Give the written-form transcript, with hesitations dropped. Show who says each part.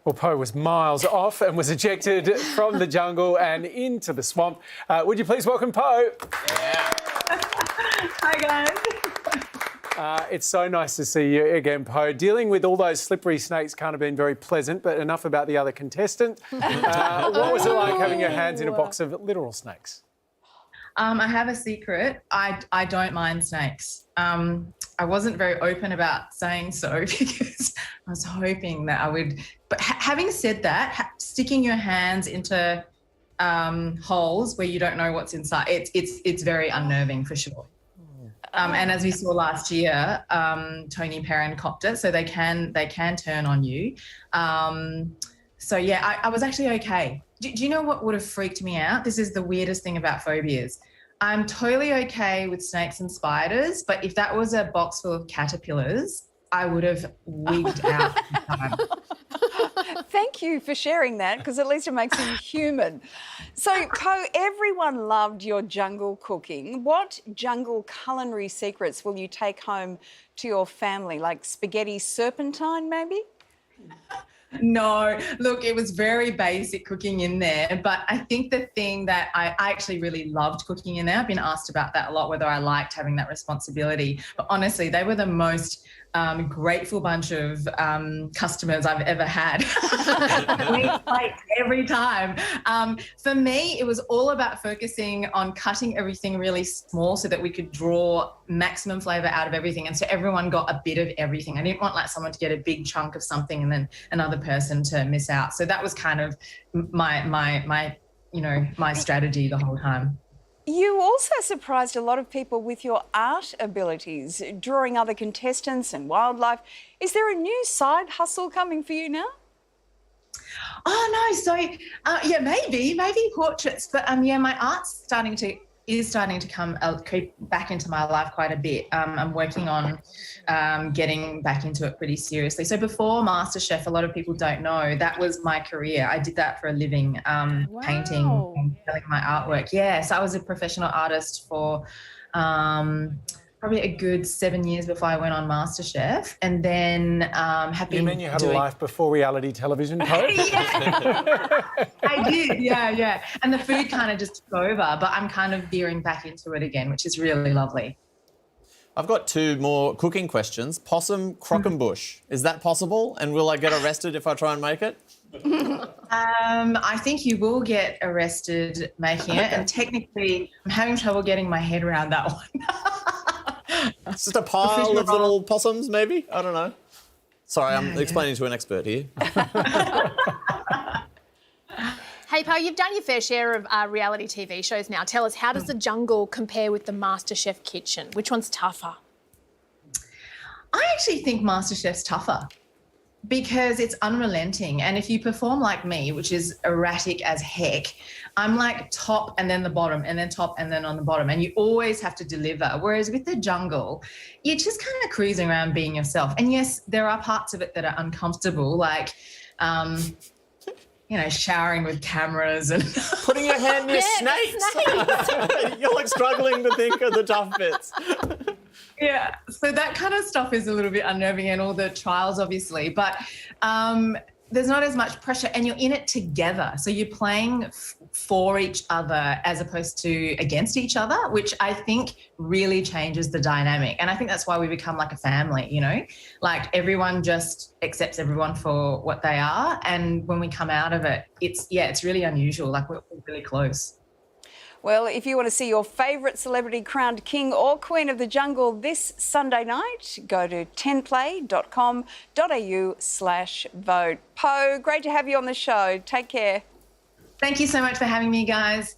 Speaker 1: Well, Poe was miles off and was ejected from the jungle and into the swamp. Would you please welcome Poe?
Speaker 2: Yeah.
Speaker 3: Hi, guys.
Speaker 1: It's so nice to see you again, Poe. Dealing with all those slippery snakes can't have been very pleasant, but enough about the other contestant. What was it like having your hands in a box of literal snakes?
Speaker 3: I have a secret. I don't mind snakes. I wasn't very open about saying so because I was hoping that I would. But having said that, sticking your hands into holes where you don't know what's inside, it's very unnerving for sure. And as we saw last year, Tony Perrin copped it, so they can turn on you. So yeah, I was actually okay. Do you know what would have freaked me out? This is the weirdest thing about phobias. I'm totally okay with snakes and spiders, but if that was a box full of caterpillars, I would have wigged out.
Speaker 4: Thank you for sharing that, because at least it makes you human. So, Poe, everyone loved your jungle cooking. What jungle culinary secrets will you take home to your family, like spaghetti serpentine, maybe?
Speaker 3: No, look, it was very basic cooking in there, but I think the thing that I actually really loved cooking in there, I've been asked about that a lot, whether I liked having that responsibility, but honestly, they were the most grateful bunch of customers I've ever had. Like every time. For me, it was all about focusing on cutting everything really small so that we could draw maximum flavour out of everything, and so everyone got a bit of everything. I didn't want like someone to get a big chunk of something and then another person to miss out. So that was kind of my strategy the whole time.
Speaker 4: You also surprised a lot of people with your art abilities, drawing other contestants and wildlife. Is there a new side hustle coming for you now?
Speaker 3: Oh no, so yeah, maybe portraits, but yeah, my art's starting to come creep back into my life quite a bit. I'm working on getting back into it pretty seriously. So before Masterchef, a lot of people don't know, that was my career. I did that for a living, painting and selling my artwork. Yeah, so I was a professional artist for probably a good 7 years before I went on Masterchef, and then have been.
Speaker 1: You mean you had a life before reality television, Poe?
Speaker 3: Yeah, I did. Yeah, and the food kind of just took over, but I'm kind of veering back into it again, which is really lovely.
Speaker 2: I've got two more cooking questions. Possum croquembouche. Is that possible? And will I get arrested if I try and make it?
Speaker 3: I think you will get arrested making it, and technically I'm having trouble getting my head around that one.
Speaker 2: It's just a pile of little possums, maybe? I don't know. Sorry, I'm explaining to an expert here.
Speaker 5: Hey, Poe, you've done your fair share of reality TV shows now. Tell us, how does the jungle compare with the Masterchef kitchen? Which one's tougher?
Speaker 3: I actually think Masterchef's tougher because it's unrelenting. And if you perform like me, which is erratic as heck, I'm like top and then the bottom and then top and then on the bottom. And you always have to deliver. Whereas with the jungle, you're just kind of cruising around being yourself. And yes, there are parts of it that are uncomfortable, like, showering with cameras and
Speaker 2: putting your hand near snakes. You're like struggling to think of the tough bits.
Speaker 3: Yeah, so that kind of stuff is a little bit unnerving, and all the trials, obviously, but there's not as much pressure, and you're in it together. So you're playing for each other as opposed to against each other, which I think really changes the dynamic. And I think that's why we become like a family, like everyone just accepts everyone for what they are. And when we come out of it, it's really unusual. Like we're really close.
Speaker 4: Well, if you want to see your favourite celebrity crowned king or queen of the jungle this Sunday night, go to 10play.com.au/vote. Poe, great to have you on the show. Take care.
Speaker 3: Thank you so much for having me, guys.